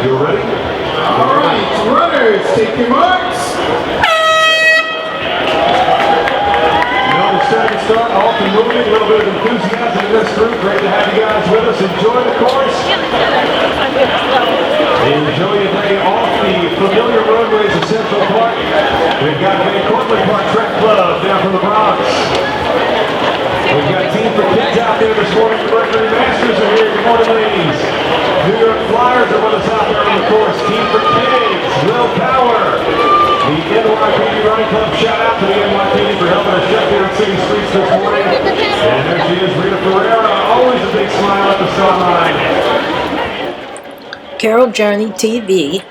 You're ready? All right, runners, take your marks. Starting to start off and moving, a little bit of enthusiasm in this group. Great to have you guys with us. Enjoy the course. Enjoy your day off the familiar roadways of Central Park. We've got Van Cortlandt Park Track Club down from the Bronx. We've got Team for Kids out there this morning. The Mercury Masters are here. Good morning, ladies. New York Flyers are with us out there on the course. Team for Kids, Will Power. The NYPD Running Club, shout out to the NYPD for helping us shut down city streets this morning. And there she is, Rita Ferreira, always a big smile at the sideline. Carol Journey TV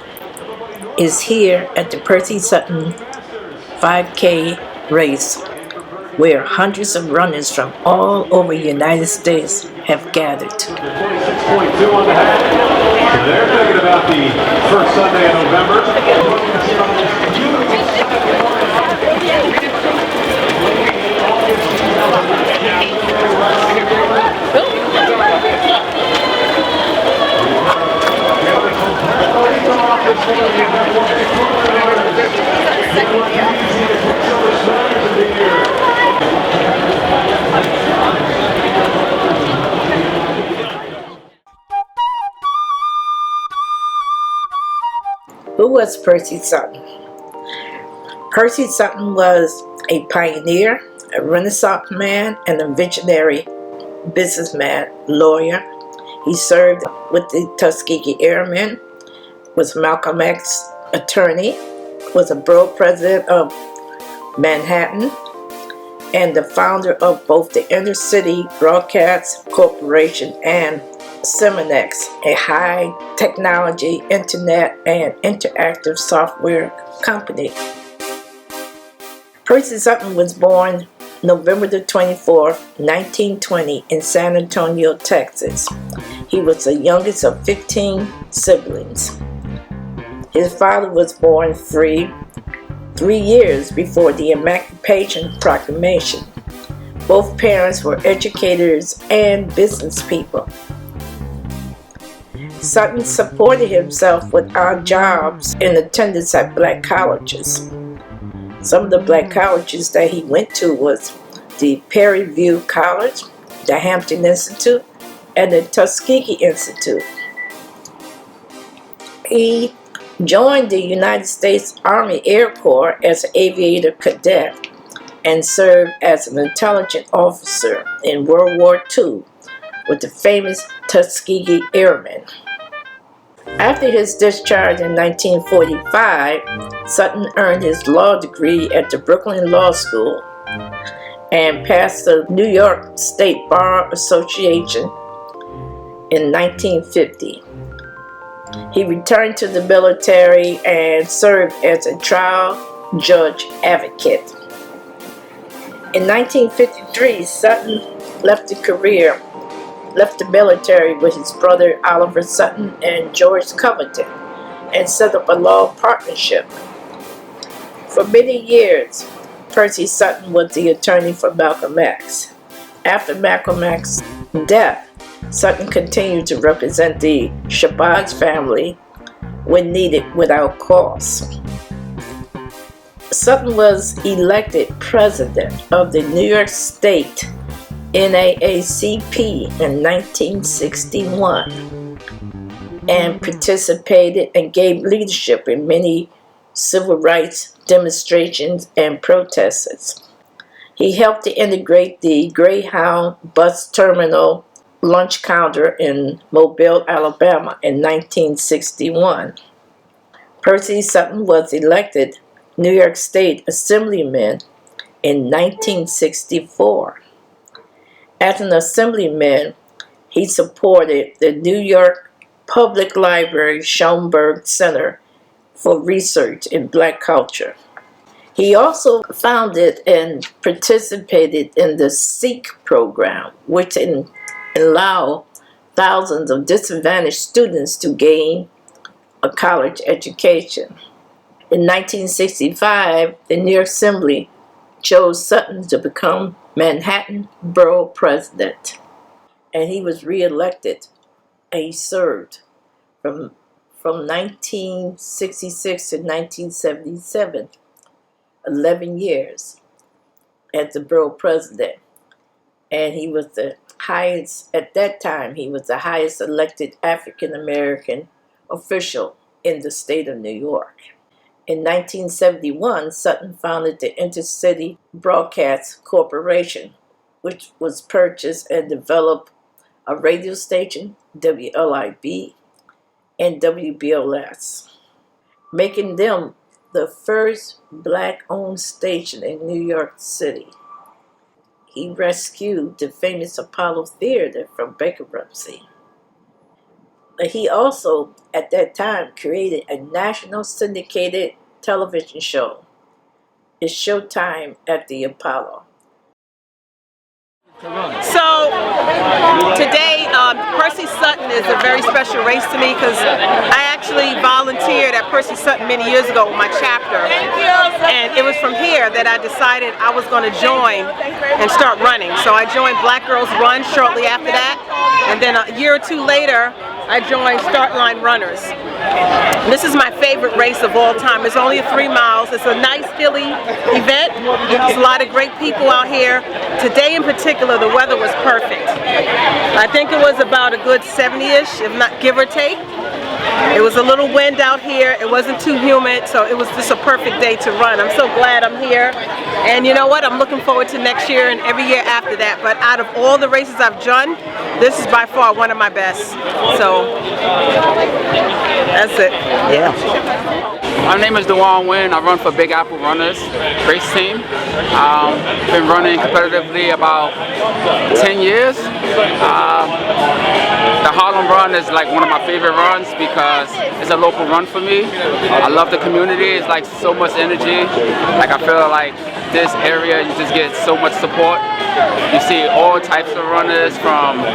is here at the Percy Sutton 5K race, where hundreds of runners from all over the United States have gathered. 26.2 on the hat. So they're thinking about the first Sunday in November. Who was Percy Sutton? Percy Sutton was a pioneer, a Renaissance man, and a visionary businessman, lawyer. He served with the Tuskegee Airmen, was Malcolm X's attorney, was a borough president of Manhattan, and the founder of both the Inner City Broadcast Corporation and Seminex, a high technology, internet, and interactive software company. Percy Sutton was born November the 24th, 1920 in San Antonio, Texas. He was the youngest of 15 siblings. His father was born free 3 years before the Emancipation Proclamation. Both parents were educators and business people. Sutton supported himself with odd jobs and attendance at black colleges. Some of the black colleges that he went to was the Prairie View College, the Hampton Institute, and the Tuskegee Institute. He joined the United States Army Air Corps as an aviator cadet and served as an intelligence officer in World War II with the famous Tuskegee Airmen. After his discharge in 1945, Sutton earned his law degree at the Brooklyn Law School and passed the New York State Bar Association in 1950. He returned to the military and served as a trial judge advocate. In 1953, Sutton left the military with his brother Oliver Sutton and George Covington and set up a law partnership. For many years, Percy Sutton was the attorney for Malcolm X. After Malcolm X's death, Sutton continued to represent the Shabazz family when needed without cost. Sutton was elected president of the New York State NAACP in 1961 and participated and gave leadership in many civil rights demonstrations and protests. He helped to integrate the Greyhound bus terminal lunch counter in Mobile, Alabama in 1961. Percy Sutton was elected New York State Assemblyman in 1964. As an assemblyman, He supported the New York Public Library Schomburg Center for Research in Black Culture. He also founded and participated in the SEEK program, which allowed thousands of disadvantaged students to gain a college education. In 1965, the New York Assembly chose Sutton to become Manhattan Borough President, and he was reelected, and he served from 1966 to 1977, 11 years as the borough president. And he was the highest, at that time, he was the highest elected African American official in the state of New York. In 1971, Sutton founded the Intercity Broadcast Corporation, which was purchased and developed a radio station, WLIB, and WBLS, making them the first Black-owned station in New York City. He rescued the famous Apollo Theater from bankruptcy. He also, at that time, created a national syndicated television show. It's Showtime at the Apollo. So today, Percy Sutton is a very special race to me because I actually volunteered at Percy Sutton many years ago with my chapter, and it was from here that I decided I was going to join and start running. So I joined Black Girls Run shortly after that, and then a year or two later I joined Start Line Runners. This is my favorite race of all time. It's only 3 miles. It's a nice hilly event. There's a lot of great people out here. Today in particular, the weather was perfect. I think it was about a good 70-ish, if not give or take. It was a little wind out here. It wasn't too humid, so it was just a perfect day to run. I'm so glad I'm here. And you know what? I'm looking forward to next year and every year after that. But out of all the races I've done, this is by far one of my best. So that's it. Yeah. My name is Dewan Wynn. I run for Big Apple Runners race team. Been running competitively about 10 years. The Harlem run is like one of my favorite runs because it's a local run for me. I love the community. It's like so much energy. Like I feel like this area, you just get so much support. You see all types of runners from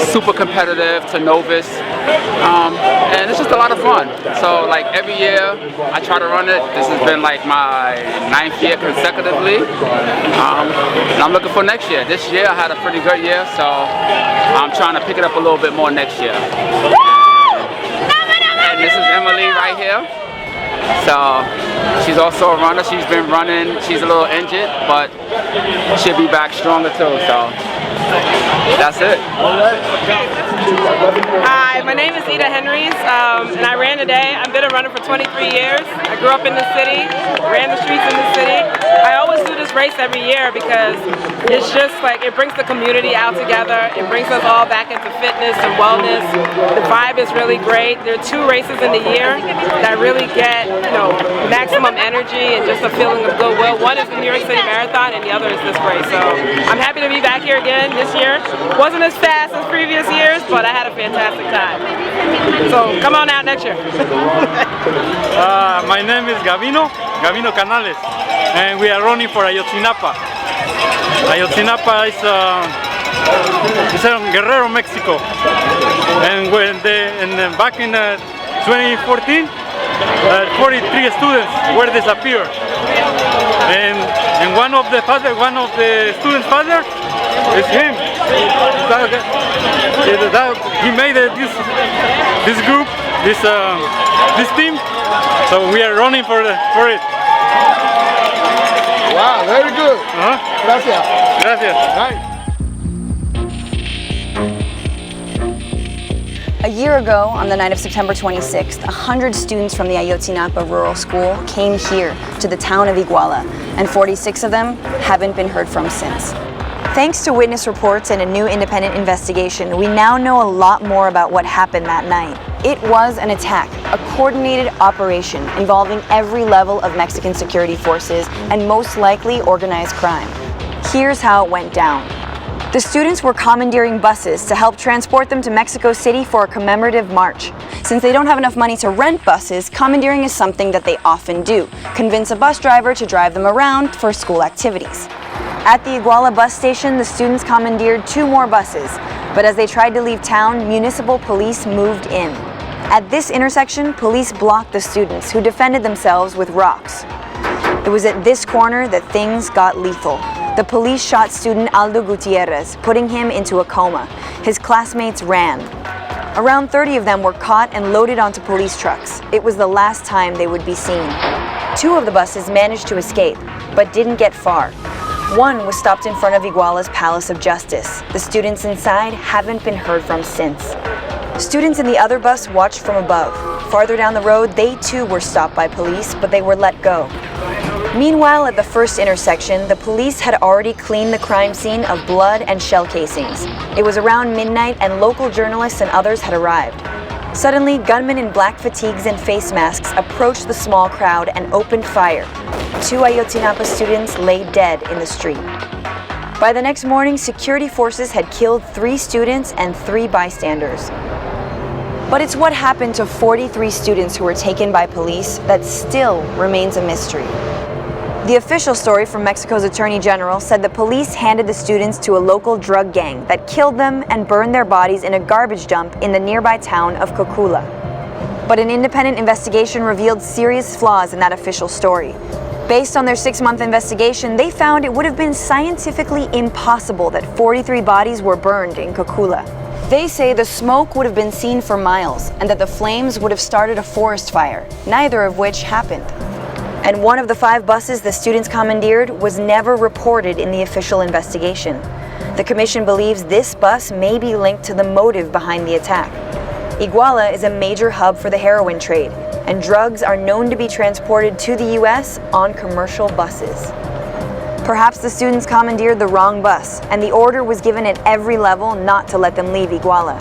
super competitive to novice. And it's just a lot of fun. So like every year I try to run it. This has been like my 9th year consecutively. And I'm looking for next year. This year I had a pretty good year, so I'm trying to pick it up a little bit more next year. And this is Emily right here. So she's also a runner. She's been running. She's a little injured, but she'll be back stronger too. So that's it. Hi, my name is Ida Henrys, and I ran today. I've been a runner for 23 years. I grew up in the city, ran the streets in the city. I always do this race every year because it's just like it brings the community out together. It brings us all back into fitness and wellness. The vibe is really great. There are 2 races in the year that really get, maximum energy and just a feeling of goodwill. One is the New York City Marathon, and the other is this race. So I'm happy to be back here again this year. Wasn't as fast as previous years, but I had a fantastic time. So come on out next year. My name is Gavino Canales, and we are running for Ayotzinapa. Ayotzinapa is in Guerrero, Mexico. And back in 2014, 43 students were disappeared. And one of the students' father is him. He made this group, this team. So we are running for it. Wow, very good. Gracias. Gracias. Right. A year ago, on the night of September 26th, 100 students from the Ayotzinapa Rural School came here to the town of Iguala, and 46 of them haven't been heard from since. Thanks to witness reports and a new independent investigation, we now know a lot more about what happened that night. It was an attack, a coordinated operation involving every level of Mexican security forces and most likely organized crime. Here's how it went down. The students were commandeering buses to help transport them to Mexico City for a commemorative march. Since they don't have enough money to rent buses, commandeering is something that they often do. Convince a bus driver to drive them around for school activities. At the Iguala bus station, the students commandeered 2 more buses, but as they tried to leave town, municipal police moved in. At this intersection, police blocked the students, who defended themselves with rocks. It was at this corner that things got lethal. The police shot student Aldo Gutierrez, putting him into a coma. His classmates ran. Around 30 of them were caught and loaded onto police trucks. It was the last time they would be seen. 2 of the buses managed to escape, but didn't get far. One was stopped in front of Iguala's Palace of Justice. The students inside haven't been heard from since. Students in the other bus watched from above. Farther down the road, they too were stopped by police, but they were let go. Meanwhile, at the first intersection, the police had already cleaned the crime scene of blood and shell casings. It was around midnight and local journalists and others had arrived. Suddenly, gunmen in black fatigues and face masks approached the small crowd and opened fire. 2 Ayotzinapa students lay dead in the street. By the next morning, security forces had killed 3 students and 3 bystanders. But it's what happened to 43 students who were taken by police that still remains a mystery. The official story from Mexico's Attorney General said the police handed the students to a local drug gang that killed them and burned their bodies in a garbage dump in the nearby town of Cocula. But an independent investigation revealed serious flaws in that official story. Based on their 6-month investigation, they found it would have been scientifically impossible that 43 bodies were burned in Cocula. They say the smoke would have been seen for miles and that the flames would have started a forest fire, neither of which happened. And one of the 5 buses the students commandeered was never reported in the official investigation. The commission believes this bus may be linked to the motive behind the attack. Iguala is a major hub for the heroin trade, and drugs are known to be transported to the U.S. on commercial buses. Perhaps the students commandeered the wrong bus, and the order was given at every level not to let them leave Iguala.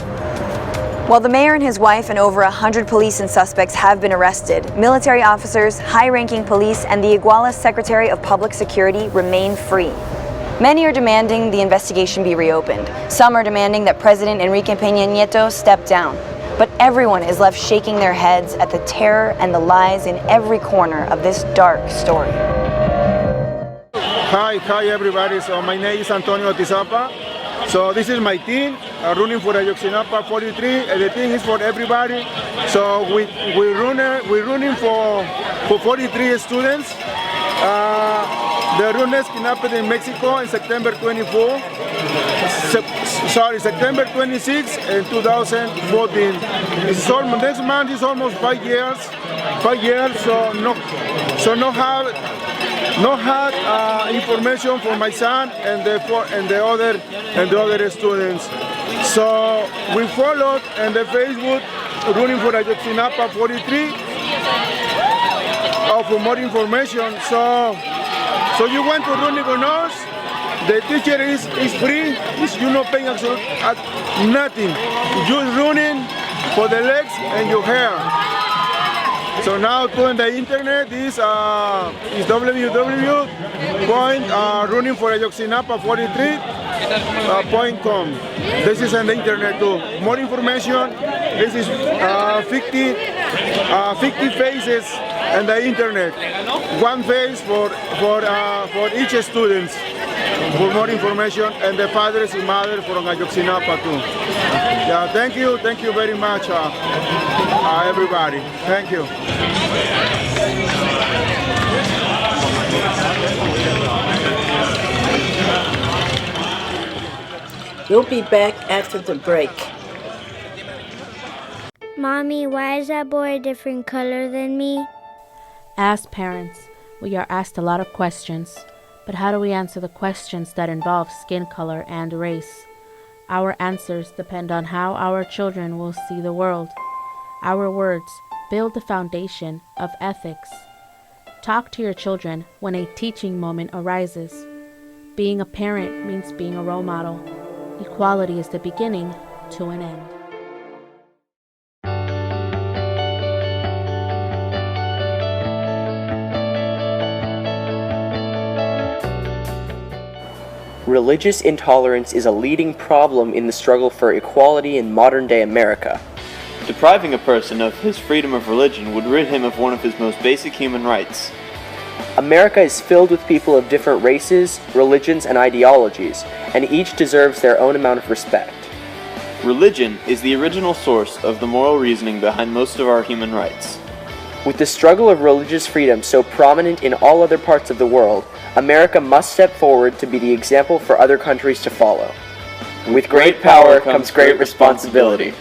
While the mayor and his wife and over 100 police and suspects have been arrested, military officers, high-ranking police, and the Iguala Secretary of Public Security remain free. Many are demanding the investigation be reopened. Some are demanding that President Enrique Peña Nieto step down. But everyone is left shaking their heads at the terror and the lies in every corner of this dark story. Hi everybody. So my name is Antonio Tizapa. So this is my team running for Ayotzinapa 43, and the team is for everybody. So we're running for 43 students. The runners kidnapped in Mexico in September 24. September 26 in 2014. It's almost, next month is almost 5 years. 5 years. So no had information for my son and the other students. So we followed on the Facebook running for Ayotzinapa 43 for more information. So you want to run it on us? The teacher is free. You're not paying nothing. Just running for the legs and your hair. So now on the internet is www.runningforayotzinapa43.com. This is on the internet too. More information. This is 50 faces on the internet. One face for each student. For more information, and the fathers and mothers from Ayotzinapa too. Yeah, thank you very much, everybody. Thank you. We'll be back after the break. Mommy, why is that boy a different color than me? As parents, we are asked a lot of questions. But how do we answer the questions that involve skin color and race? Our answers depend on how our children will see the world. Our words build the foundation of ethics. Talk to your children when a teaching moment arises. Being a parent means being a role model. Equality is the beginning to an end. Religious intolerance is a leading problem in the struggle for equality in modern-day America. Depriving a person of his freedom of religion would rid him of one of his most basic human rights. America is filled with people of different races, religions, and ideologies, and each deserves their own amount of respect. Religion is the original source of the moral reasoning behind most of our human rights. With the struggle of religious freedom so prominent in all other parts of the world, America must step forward to be the example for other countries to follow. With great power comes great responsibility.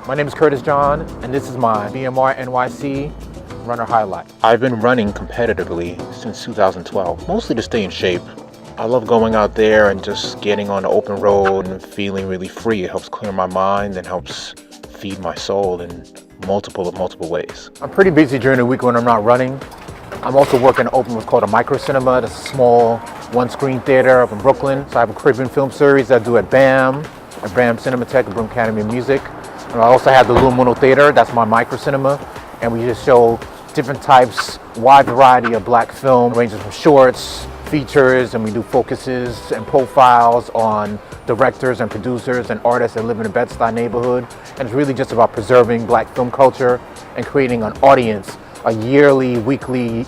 My name is Curtis John, and this is my BMR NYC runner highlight. I've been running competitively since 2012, mostly to stay in shape. I love going out there and just getting on the open road and feeling really free. It helps clear my mind and helps feed my soul in multiple ways. I'm pretty busy during the week when I'm not running. I'm also working to open what's called a micro cinema. That's a small one-screen theater up in Brooklyn. So I have a Caribbean film series that I do at BAM Cinematheque, Broome Academy of Music. And I also have the Lou Mono Theater, that's my micro cinema, and we just show different types, wide variety of black film, ranging from shorts, features, and we do focuses and profiles on directors and producers and artists that live in the Bed-Stuy neighborhood. And it's really just about preserving black film culture and creating an audience, a yearly, weekly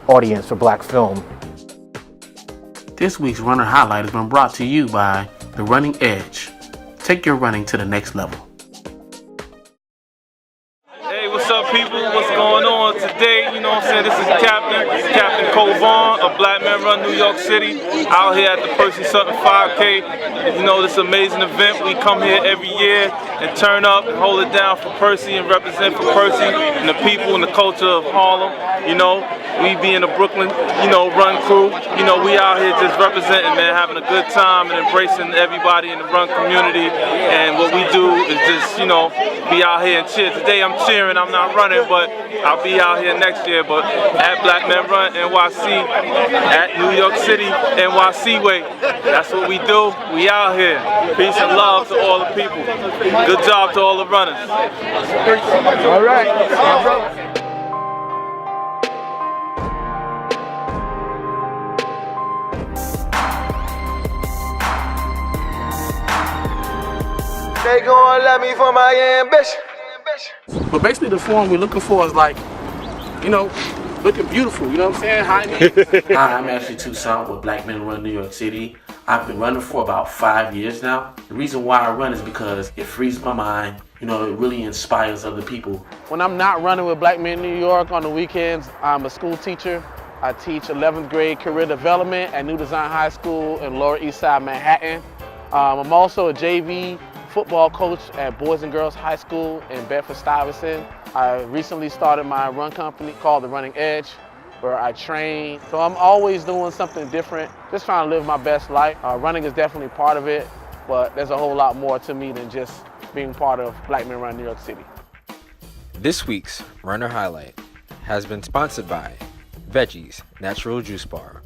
audience for black film. This week's Runner Highlight has been brought to you by The Running Edge. Take your running to the next level. What's up, people? What's going on today? You know what I'm saying? This is Captain Cole Vaughn of Black Men Run New York City, out here at the Percy Sutton 5K. You know, this amazing event. We come here every year and turn up and hold it down for Percy and represent for Percy and the people and the culture of Harlem. You know, we being the Brooklyn, run crew. You know, we out here just representing, man, having a good time and embracing everybody in the run community. And what we do is just, be out here and cheer. Today I'm cheering, I'm not running, but I'll be out here next year. But at Black Men Run NYC, at New York City, NYC way. That's what we do. We out here. Peace and love to all the people. Good job to all the runners. All right. They gon' love me for my ambition. But basically the form we're looking for is like, looking beautiful, you know what I'm saying? Hi, I'm Ashley Toussaint with Black Men Run New York City. I've been running for about 5 years now. The reason why I run is because it frees my mind. It really inspires other people. When I'm not running with Black Men New York on the weekends, I'm a school teacher. I teach 11th grade career development at New Design High School in Lower East Side, Manhattan. I'm also a JV football coach at Boys and Girls High School in Bedford-Stuyvesant. I recently started my run company called The Running Edge, where I train. So I'm always doing something different, just trying to live my best life. Running is definitely part of it, but there's a whole lot more to me than just being part of Black Men Run New York City. This week's Runner Highlight has been sponsored by Veggies Natural Juice Bar.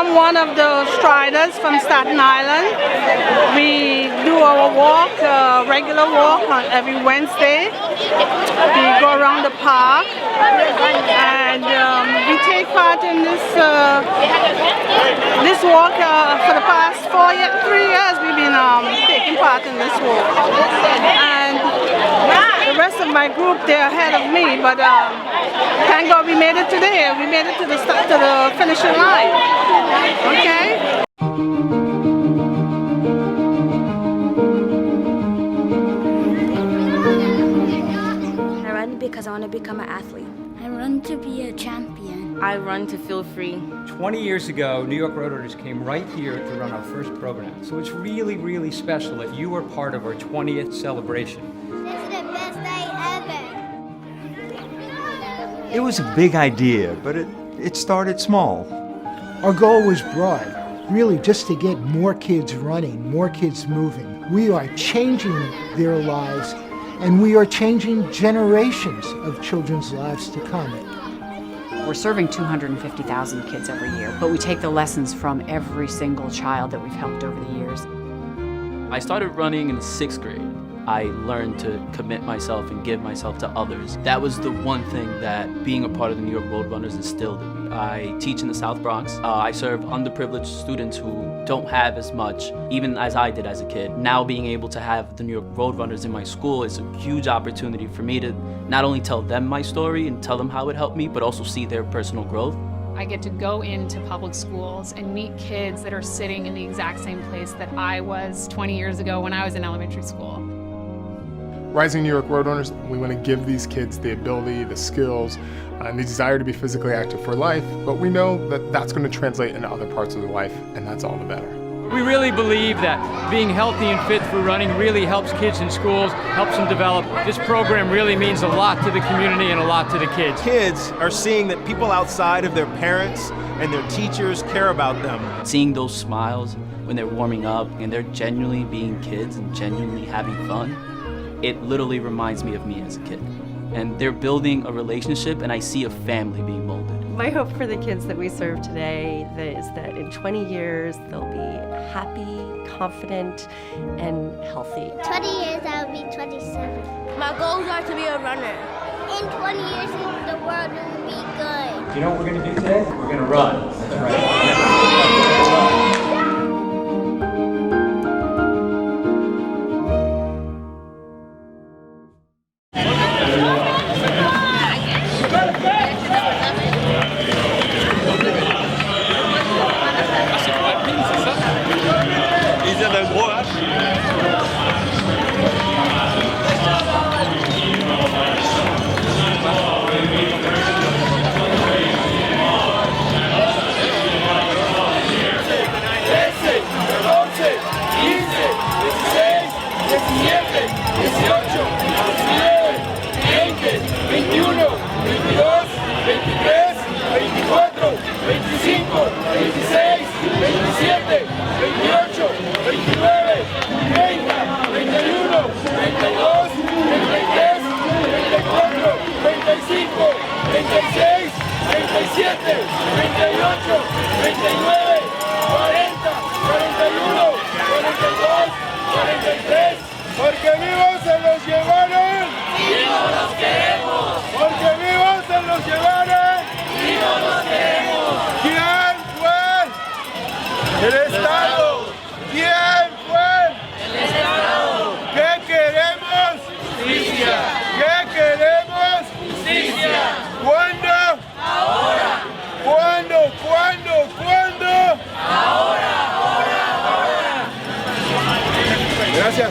I'm one of the striders from Staten Island. We do our walk, regular walk on every Wednesday. We go around the park and we take part in this walk for the past 3 years. We've been taking part in this walk. And the rest of my group, they're ahead of me, but thank God we made it today. We made it to the finishing line. Okay? I run because I want to become an athlete. I run to be a champion. I run to feel free. 20 years ago, New York Road Runners came right here to run our first program. So it's really, really special that you are part of our 20th celebration. This is the best day ever. It was a big idea, but it started small. Our goal was broad, really just to get more kids running, more kids moving. We are changing their lives, and we are changing generations of children's lives to come. We're serving 250,000 kids every year, but we take the lessons from every single child that we've helped over the years. I started running in the 6th grade. I learned to commit myself and give myself to others. That was the one thing that being a part of the New York Road Runners instilled in me. I teach in the South Bronx. I serve underprivileged students who don't have as much, even as I did as a kid. Now being able to have the New York Road Runners in my school is a huge opportunity for me to not only tell them my story and tell them how it helped me, but also see their personal growth. I get to go into public schools and meet kids that are sitting in the exact same place that I was 20 years ago when I was in elementary school. Rising New York Road Runners, we want to give these kids the ability, the skills, and the desire to be physically active for life, but we know that that's going to translate into other parts of their life, and that's all the better. We really believe that being healthy and fit through running really helps kids in schools, helps them develop. This program really means a lot to the community and a lot to the kids. Kids are seeing that people outside of their parents and their teachers care about them. Seeing those smiles when they're warming up and they're genuinely being kids and genuinely having fun, it literally reminds me of me as a kid. And they're building a relationship, and I see a family being molded. My hope for the kids that we serve today is that in 20 years, they'll be happy, confident, and healthy. 20 years, I'll be 27. My goals are to be a runner. In 20 years, the world will be good. You know what we're going to do today? We're going to run. That's right. Porque vivos se los llevaron. ¡Vivos los queremos! Porque vivos se los llevaron. ¡Vivos los queremos! ¿Quién fue? El Estado. ¿Quién fue? El Estado. ¿Qué queremos? Justicia. ¿Qué queremos? Justicia. ¿Cuándo? Ahora. ¿Cuándo? ¿Cuándo? Ahora. Gracias.